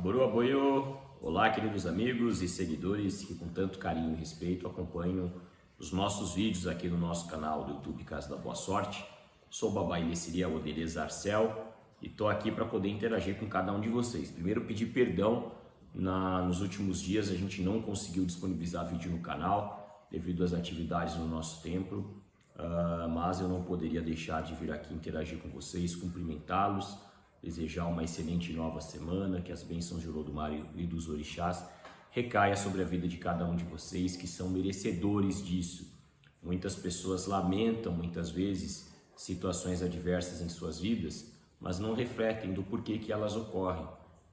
Aboru Aboio! Olá, queridos amigos e seguidores que com tanto carinho e respeito acompanham os nossos vídeos aqui no nosso canal do YouTube Casa da Boa Sorte. Sou o Babá Ilessiria Oderez Arcel e estou aqui para poder interagir com cada um de vocês. Primeiro, pedir perdão, nos últimos dias a gente não conseguiu disponibilizar vídeo no canal devido às atividades no nosso templo, mas eu não poderia deixar de vir aqui interagir com vocês, cumprimentá-los, desejar uma excelente nova semana, que as bênçãos de Olodumare e dos orixás recaia sobre a vida de cada um de vocês, que são merecedores disso. Muitas pessoas lamentam, muitas vezes, situações adversas em suas vidas, mas não refletem do porquê que elas ocorrem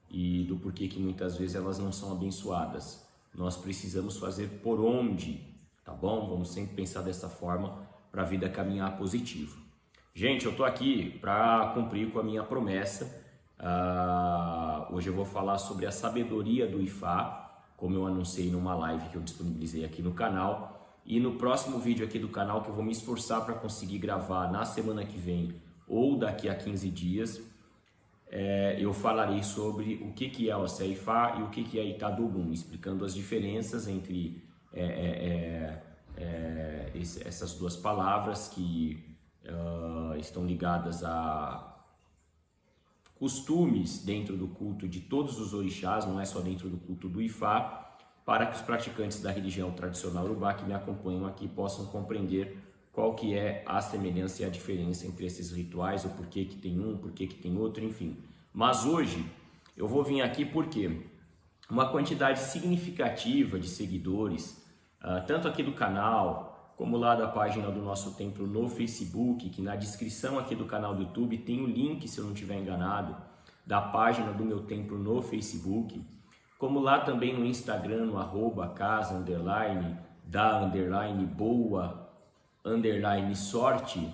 e do porquê que muitas vezes elas não são abençoadas. Nós precisamos fazer por onde, tá bom? Vamos sempre pensar dessa forma para a vida caminhar positivo. Gente, eu tô aqui para cumprir com a minha promessa. Hoje eu vou falar sobre a sabedoria do Ifá, como eu anunciei numa live que eu disponibilizei aqui no canal. E no próximo vídeo aqui do canal, que eu vou me esforçar para conseguir gravar na semana que vem ou daqui a 15 dias, eu falarei sobre o que é o Océ Ifá e o que é Itadogum, explicando as diferenças entre essas duas palavras que estão ligadas a costumes dentro do culto de todos os orixás, não é só dentro do culto do Ifá, para que os praticantes da religião tradicional Urubá que me acompanham aqui possam compreender qual que é a semelhança e a diferença entre esses rituais, o porquê que tem um, porquê que tem outro, enfim. Mas hoje eu vou vir aqui porque uma quantidade significativa de seguidores, tanto aqui do canal, como lá da página do nosso templo no Facebook, que na descrição aqui do canal do YouTube tem o link, se eu não estiver enganado, da página do meu templo no Facebook, como lá também no Instagram, no @casa_da_boa_sorte,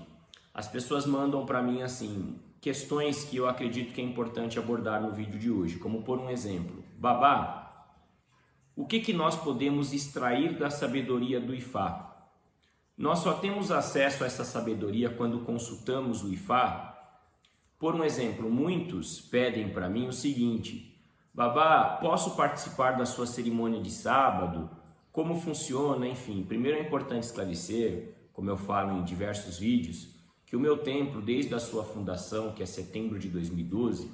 as pessoas mandam para mim assim, questões que eu acredito que é importante abordar no vídeo de hoje, como por um exemplo, Babá, o que nós podemos extrair da sabedoria do Ifá? Nós só temos acesso a essa sabedoria quando consultamos o Ifá? Por um exemplo, muitos pedem para mim o seguinte: Babá, posso participar da sua cerimônia de sábado? Como funciona? Enfim, primeiro é importante esclarecer, como eu falo em diversos vídeos, que o meu templo, desde a sua fundação, que é setembro de 2012,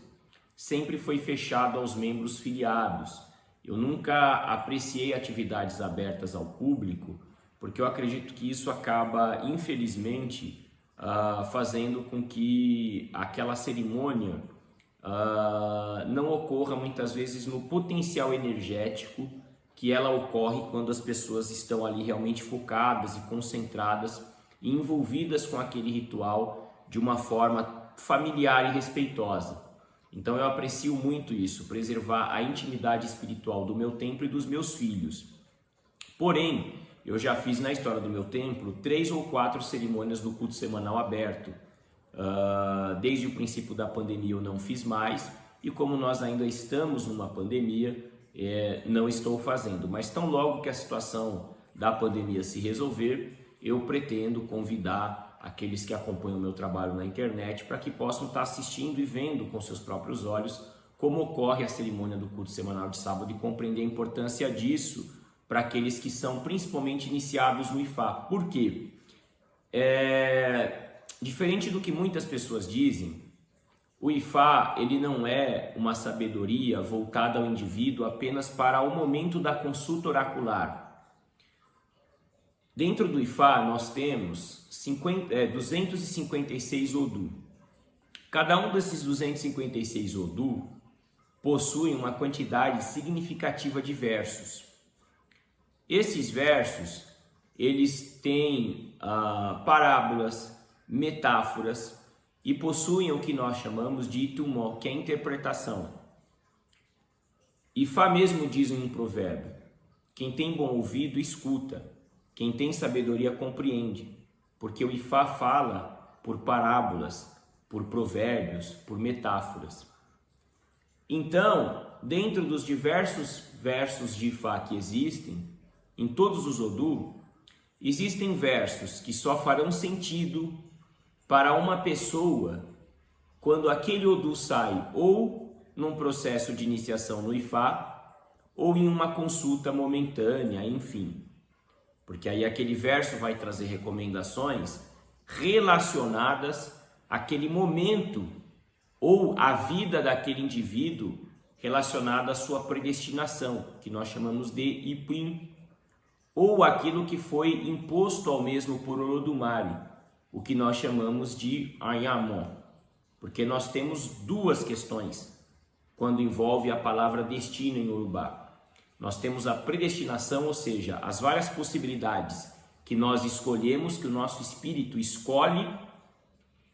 sempre foi fechado aos membros filiados. Eu nunca apreciei atividades abertas ao público, porque eu acredito que isso acaba, infelizmente, fazendo com que aquela cerimônia não ocorra muitas vezes no potencial energético que ela ocorre quando as pessoas estão ali realmente focadas e concentradas e envolvidas com aquele ritual de uma forma familiar e respeitosa. Então eu aprecio muito isso, preservar a intimidade espiritual do meu templo e dos meus filhos. Porém, eu já fiz na história do meu templo 3 ou 4 cerimônias do culto semanal aberto. Desde o princípio da pandemia eu não fiz mais, e como nós ainda estamos numa pandemia, não estou fazendo. Mas tão logo que a situação da pandemia se resolver, eu pretendo convidar aqueles que acompanham o meu trabalho na internet para que possam estar assistindo e vendo com seus próprios olhos como ocorre a cerimônia do culto semanal de sábado e compreender a importância disso para aqueles que são principalmente iniciados no Ifá. Por quê? Diferente do que muitas pessoas dizem, o Ifá ele não é uma sabedoria voltada ao indivíduo apenas para o momento da consulta oracular. Dentro do Ifá nós temos 256 Odu. Cada um desses 256 Odu possui uma quantidade significativa de versos. Esses versos, eles têm parábolas, metáforas e possuem o que nós chamamos de itumó, que é a interpretação. Ifá mesmo diz em um provérbio: quem tem bom ouvido, escuta. Quem tem sabedoria, compreende. Porque o Ifá fala por parábolas, por provérbios, por metáforas. Então, dentro dos diversos versos de Ifá que existem, em todos os Odu, existem versos que só farão sentido para uma pessoa quando aquele Odu sai ou num processo de iniciação no Ifá ou em uma consulta momentânea, enfim. Porque aí aquele verso vai trazer recomendações relacionadas àquele momento ou à vida daquele indivíduo relacionada à sua predestinação, que nós chamamos de Ipim, ou aquilo que foi imposto ao mesmo por Olodumare, o que nós chamamos de Ayamon, porque nós temos duas questões quando envolve a palavra destino em Yorubá. Nós temos a predestinação, ou seja, as várias possibilidades que nós escolhemos, que o nosso espírito escolhe,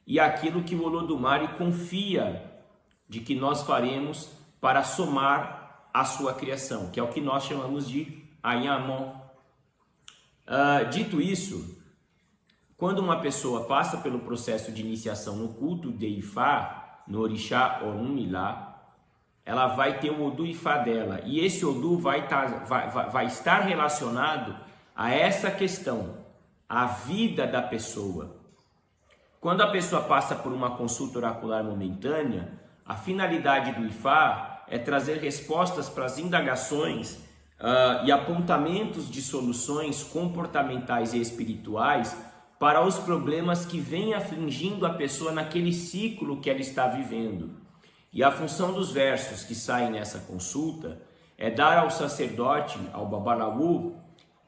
e aquilo que o Olodumare confia de que nós faremos para somar a sua criação, que é o que nós chamamos de Ayamon. Dito isso, quando uma pessoa passa pelo processo de iniciação no culto de Ifá, no Orixá Orunmilá, ela vai ter o Odu Ifá dela, e esse Odu vai estar relacionado a essa questão, a vida da pessoa. Quando a pessoa passa por uma consulta oracular momentânea, a finalidade do Ifá é trazer respostas para as indagações e apontamentos de soluções comportamentais e espirituais para os problemas que vêm afligindo a pessoa naquele ciclo que ela está vivendo. E a função dos versos que saem nessa consulta é dar ao sacerdote, ao Babalaú,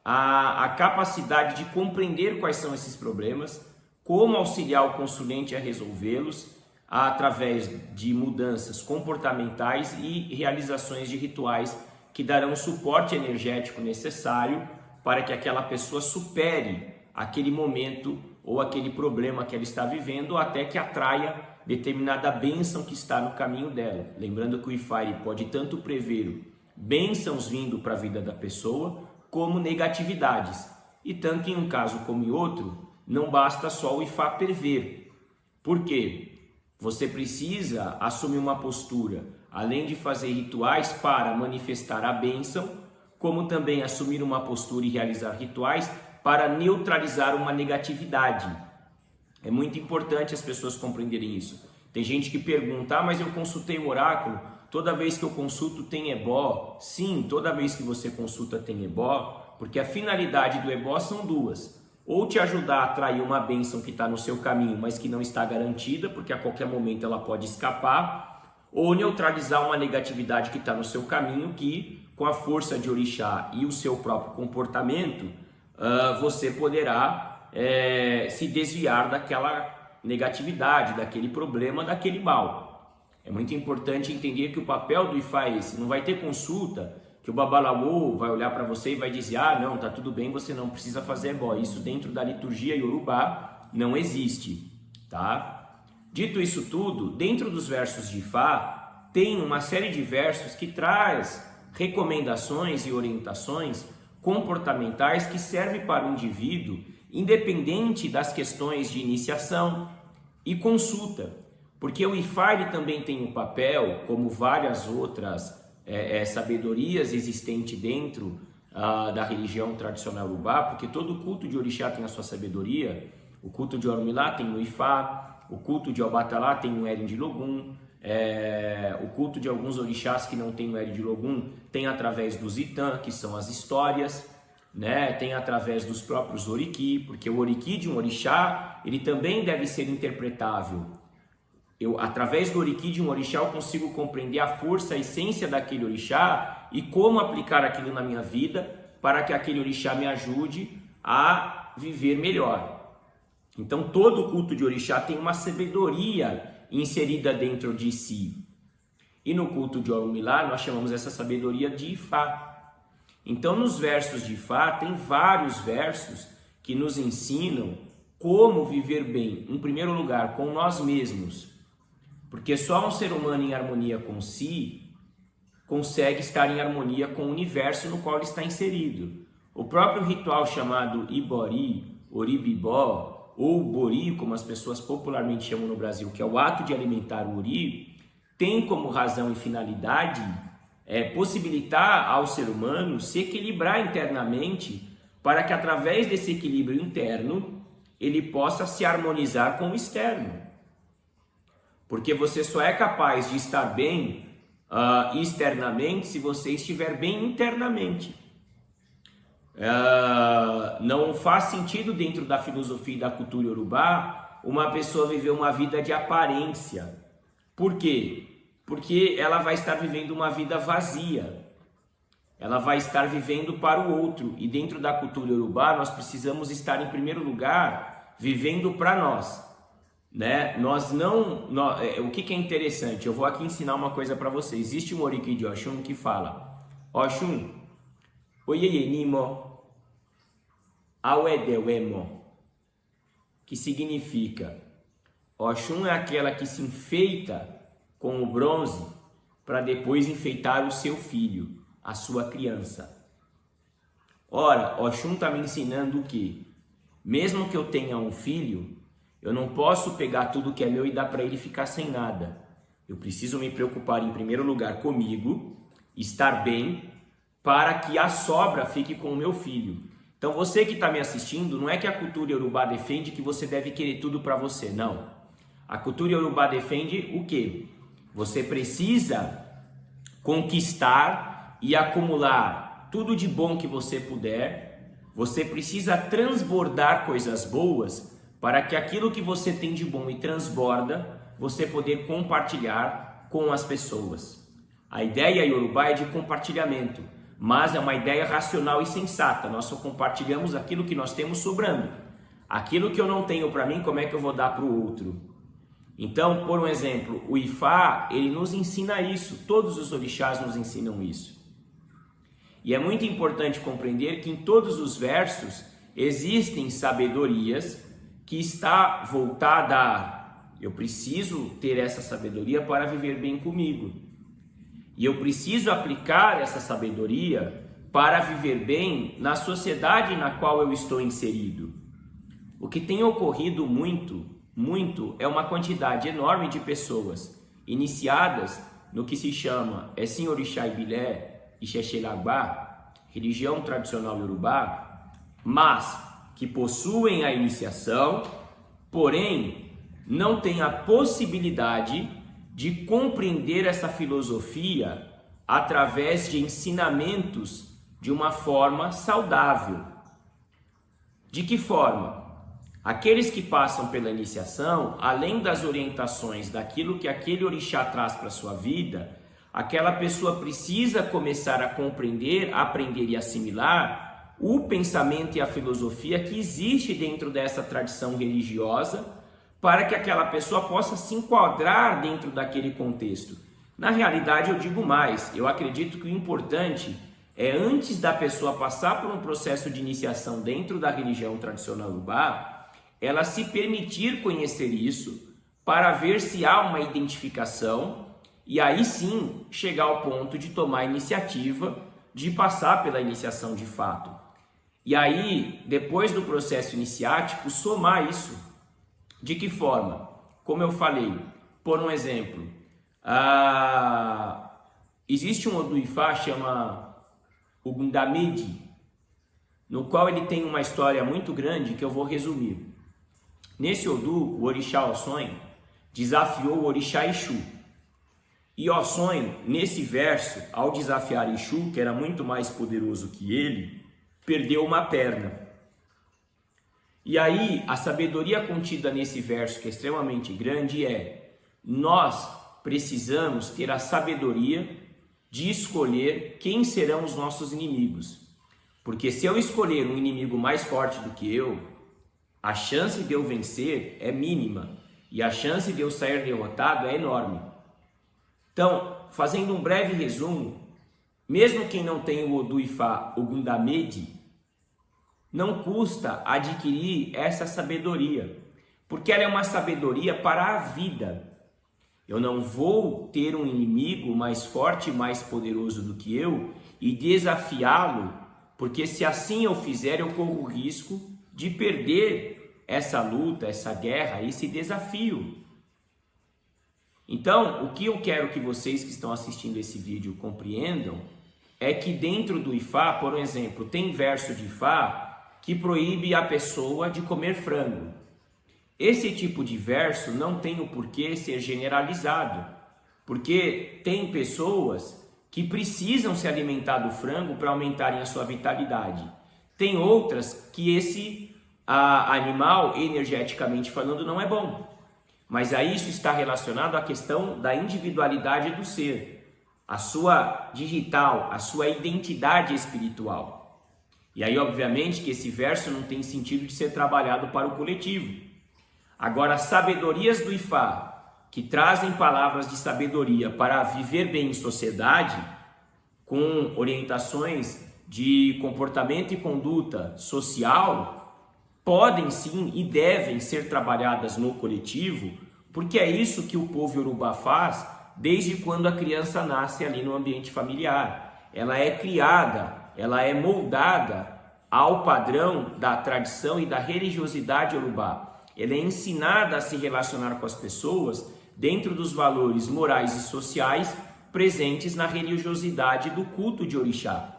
a capacidade de compreender quais são esses problemas, como auxiliar o consulente a resolvê-los através de mudanças comportamentais e realizações de rituais que darão o suporte energético necessário para que aquela pessoa supere aquele momento ou aquele problema que ela está vivendo, até que atraia determinada bênção que está no caminho dela. Lembrando que o Ifá pode tanto prever bênçãos vindo para a vida da pessoa, como negatividades. E tanto em um caso como em outro, não basta só o Ifá prever. Por quê? Você precisa assumir uma postura, além de fazer rituais para manifestar a bênção, como também assumir uma postura e realizar rituais para neutralizar uma negatividade. É muito importante as pessoas compreenderem isso. Tem gente que pergunta, mas eu consultei o oráculo, toda vez que eu consulto tem ebó. Sim, toda vez que você consulta tem ebó, porque a finalidade do ebó são duas. Ou te ajudar a atrair uma bênção que está no seu caminho, mas que não está garantida, porque a qualquer momento ela pode escapar, ou neutralizar uma negatividade que está no seu caminho, que com a força de Orixá e o seu próprio comportamento, você poderá se desviar daquela negatividade, daquele problema, daquele mal. É muito importante entender que o papel do Ifá é esse. Não vai ter consulta que o Babalaô vai olhar para você e vai dizer, não, tá tudo bem, você não precisa fazer ebó. Isso dentro da liturgia Yorubá não existe, tá? Dito isso tudo, dentro dos versos de Ifá, tem uma série de versos que traz recomendações e orientações comportamentais que servem para o indivíduo, independente das questões de iniciação e consulta. Porque o Ifá também tem um papel, como várias outras sabedorias existentes dentro da religião tradicional Yorubá, porque todo culto de Orixá tem a sua sabedoria. O culto de Orunmilá tem o Ifá, o culto de Obatalá tem o Erin de Logum, o culto de alguns orixás que não tem o Erin de Logum tem através dos Itã, que são as histórias, né? Tem através dos próprios Oriki, porque o Oriki de um orixá ele também deve ser interpretável. Através do Oriki de um orixá eu consigo compreender a força, a essência daquele orixá e como aplicar aquilo na minha vida para que aquele orixá me ajude a viver melhor. Então todo culto de orixá tem uma sabedoria inserida dentro de si. E no culto de Orunmilá nós chamamos essa sabedoria de Ifá. Então nos versos de Ifá tem vários versos que nos ensinam como viver bem, em primeiro lugar, com nós mesmos. Porque só um ser humano em harmonia com si consegue estar em harmonia com o universo no qual ele está inserido. O próprio ritual chamado Ibori, Oribibó, ou Bori, como as pessoas popularmente chamam no Brasil, que é o ato de alimentar o Ori, tem como razão e finalidade possibilitar ao ser humano se equilibrar internamente para que através desse equilíbrio interno ele possa se harmonizar com o externo. Porque você só é capaz de estar bem externamente se você estiver bem internamente. Não faz sentido dentro da filosofia e da cultura iorubá uma pessoa viver uma vida de aparência. Por quê? Porque ela vai estar vivendo uma vida vazia. Ela vai estar vivendo para o outro. E dentro da cultura iorubá nós precisamos estar em primeiro lugar vivendo para nós, né? O que é interessante? Eu vou aqui ensinar uma coisa para vocês. Existe um oriki de Oxum que fala: Oxum, oyeyenimo, awedewemo, que significa: Oxum é aquela que se enfeita com o bronze para depois enfeitar o seu filho, a sua criança. Ora, Oxum está me ensinando o quê? Mesmo que eu tenha um filho, eu não posso pegar tudo que é meu e dar para ele ficar sem nada. Eu preciso me preocupar em primeiro lugar comigo, estar bem, para que a sobra fique com o meu filho. Então você que está me assistindo, não é que a cultura iorubá defende que você deve querer tudo para você, não. A cultura iorubá defende o quê? Você precisa conquistar e acumular tudo de bom que você puder. Você precisa transbordar coisas boas para que aquilo que você tem de bom e transborda, você poder compartilhar com as pessoas. A ideia iorubá é de compartilhamento, mas é uma ideia racional e sensata. Nós só compartilhamos aquilo que nós temos sobrando. Aquilo que eu não tenho para mim, como é que eu vou dar para o outro? Então, por um exemplo, o Ifá, ele nos ensina isso. Todos os orixás nos ensinam isso. E é muito importante compreender que em todos os versos existem sabedorias que está voltada a: eu preciso ter essa sabedoria para viver bem comigo. E eu preciso aplicar essa sabedoria para viver bem na sociedade na qual eu estou inserido. O que tem ocorrido muito é uma quantidade enorme de pessoas iniciadas no que se chama Essin Orixá Ibilé e Xexelagbá, religião tradicional iorubá, mas que possuem a iniciação, porém não têm a possibilidade de compreender essa filosofia através de ensinamentos de uma forma saudável. De que forma? Aqueles que passam pela iniciação, além das orientações daquilo que aquele orixá traz para a sua vida, aquela pessoa precisa começar a compreender, aprender e assimilar o pensamento e a filosofia que existe dentro dessa tradição religiosa, para que aquela pessoa possa se enquadrar dentro daquele contexto. Na realidade, eu digo mais, eu acredito que o importante é, antes da pessoa passar por um processo de iniciação dentro da religião tradicional iorubá, ela se permitir conhecer isso, para ver se há uma identificação, e aí sim chegar ao ponto de tomar a iniciativa de passar pela iniciação de fato. E aí, depois do processo iniciático, somar isso. De que forma? Como eu falei, por um exemplo, existe um Odu Ifá chama Ogundamedi, no qual ele tem uma história muito grande que eu vou resumir. Nesse Odu, o orixá Osson desafiou o orixá Exu. E Osson, nesse verso, ao desafiar Exu, que era muito mais poderoso que ele, perdeu uma perna. E aí, a sabedoria contida nesse verso, que é extremamente grande, é: nós precisamos ter a sabedoria de escolher quem serão os nossos inimigos. Porque se eu escolher um inimigo mais forte do que eu, a chance de eu vencer é mínima. E a chance de eu sair derrotado é enorme. Então, fazendo um breve resumo, mesmo quem não tem o Odu Ifá Ogundamedi, não custa adquirir essa sabedoria, porque ela é uma sabedoria para a vida. Eu não vou ter um inimigo mais forte e mais poderoso do que eu e desafiá-lo, porque se assim eu fizer, eu corro o risco de perder essa luta, essa guerra, esse desafio. Então, o que eu quero que vocês que estão assistindo esse vídeo compreendam é que dentro do Ifá, por exemplo, tem verso de Ifá que proíbe a pessoa de comer frango. Esse tipo de verso não tem o porquê ser generalizado, Porque tem pessoas que precisam se alimentar do frango para aumentarem a sua vitalidade. Tem outras que esse animal, energeticamente falando, não é bom. Mas aí isso está relacionado à questão da individualidade do ser, a sua digital, a sua identidade espiritual. E aí, obviamente, que esse verso não tem sentido de ser trabalhado para o coletivo. Agora, as sabedorias do Ifá, que trazem palavras de sabedoria para viver bem em sociedade, com orientações de comportamento e conduta social, podem sim e devem ser trabalhadas no coletivo, porque é isso que o povo Yorubá faz desde quando a criança nasce ali no ambiente familiar. Ela é criada, ela é moldada ao padrão da tradição e da religiosidade Yorubá. Ela é ensinada a se relacionar com as pessoas dentro dos valores morais e sociais presentes na religiosidade do culto de Orixá.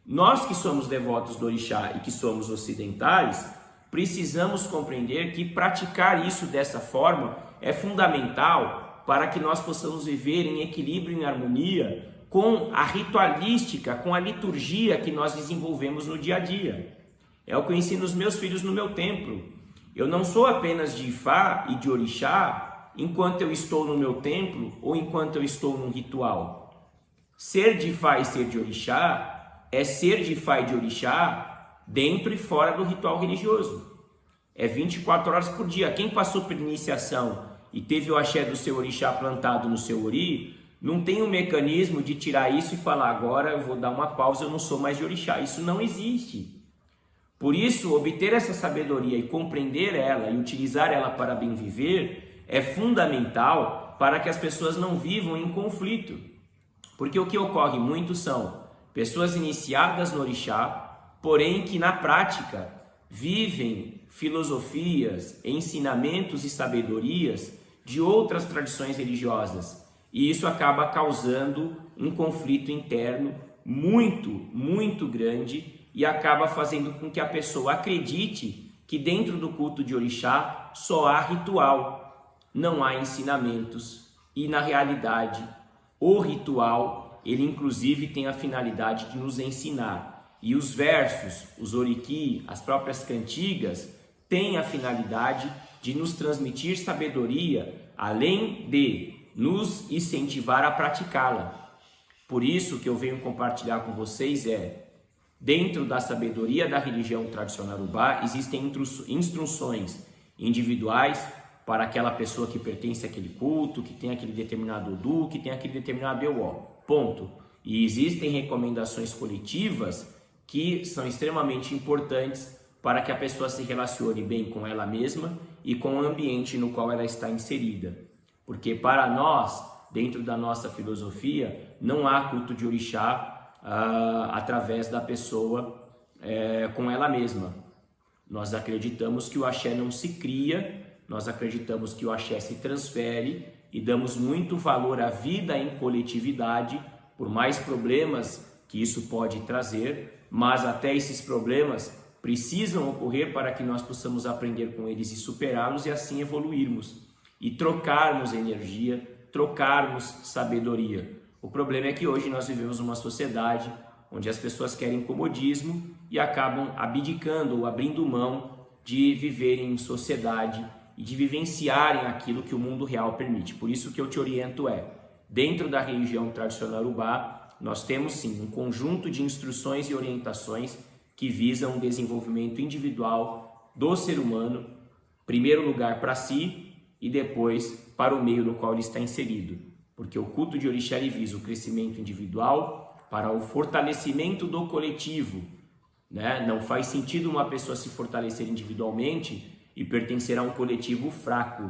Nós que somos devotos do Orixá e que somos ocidentais, precisamos compreender que praticar isso dessa forma é fundamental para que nós possamos viver em equilíbrio e em harmonia com a ritualística, com a liturgia que nós desenvolvemos no dia a dia. É o que eu ensino os meus filhos no meu templo. Eu não sou apenas de Ifá e de Orixá enquanto eu estou no meu templo ou enquanto eu estou num ritual. Ser de Ifá e ser de Orixá é ser de Ifá e de Orixá dentro e fora do ritual religioso. É 24 horas por dia. Quem passou por iniciação e teve o axé do seu orixá plantado no seu ori, não tem um mecanismo de tirar isso e falar, agora eu vou dar uma pausa, eu não sou mais de orixá. Isso não existe. Por isso, obter essa sabedoria e compreender ela e utilizar ela para bem viver é fundamental para que as pessoas não vivam em conflito. Porque o que ocorre muito são pessoas iniciadas no orixá, porém que na prática vivem filosofias, ensinamentos e sabedorias de outras tradições religiosas. E isso acaba causando um conflito interno muito grande e acaba fazendo com que a pessoa acredite que dentro do culto de orixá só há ritual, não há ensinamentos. E na realidade, o ritual, ele inclusive tem a finalidade de nos ensinar. E os versos, os oriki, as próprias cantigas, têm a finalidade de nos transmitir sabedoria, além de nos incentivar a praticá-la. Por isso que eu venho compartilhar com vocês dentro da sabedoria da religião tradicional Urubá, existem instruções individuais para aquela pessoa que pertence àquele culto, que tem aquele determinado Odu, que tem aquele determinado Euó. Ponto. E existem recomendações coletivas que são extremamente importantes para que a pessoa se relacione bem com ela mesma e com o ambiente no qual ela está inserida. Porque para nós, dentro da nossa filosofia, não há culto de orixá através da pessoa com ela mesma. Nós acreditamos que o axé não se cria, nós acreditamos que o axé se transfere e damos muito valor à vida em coletividade, por mais problemas que isso pode trazer, mas até esses problemas precisam ocorrer para que nós possamos aprender com eles e superá-los e assim evoluirmos e trocarmos energia, trocarmos sabedoria. O problema é que hoje nós vivemos uma sociedade onde as pessoas querem comodismo e acabam abdicando ou abrindo mão de viverem em sociedade e de vivenciarem aquilo que o mundo real permite. Por isso que eu te oriento dentro da religião tradicional Urubá, nós temos sim um conjunto de instruções e orientações que visam o desenvolvimento individual do ser humano, em primeiro lugar para si e depois para o meio no qual ele está inserido. Porque o culto de orixá visa o crescimento individual para o fortalecimento do coletivo. Não faz sentido uma pessoa se fortalecer individualmente e pertencer a um coletivo fraco.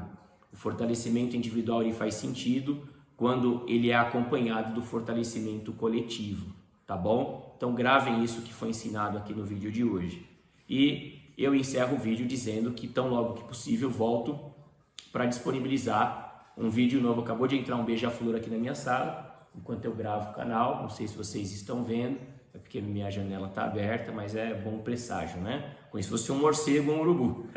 O fortalecimento individual ele faz sentido quando ele é acompanhado do fortalecimento coletivo, tá bom? Então gravem isso que foi ensinado aqui no vídeo de hoje. E eu encerro o vídeo dizendo que tão logo que possível volto para disponibilizar um vídeo novo. Acabou de entrar um beija-flor aqui na minha sala, enquanto eu gravo o canal. Não sei se vocês estão vendo, é porque minha janela está aberta, mas é bom presságio, né? Como se fosse um morcego ou um urubu.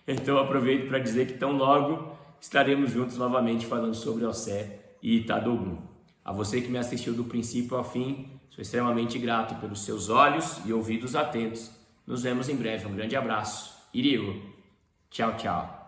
Então eu aproveito para dizer que tão logo estaremos juntos novamente falando sobre Ossé e Itadogu. A você que me assistiu do princípio ao fim, sou extremamente grato pelos seus olhos e ouvidos atentos. Nos vemos em breve. Um grande abraço. Irigo. Tchau, tchau.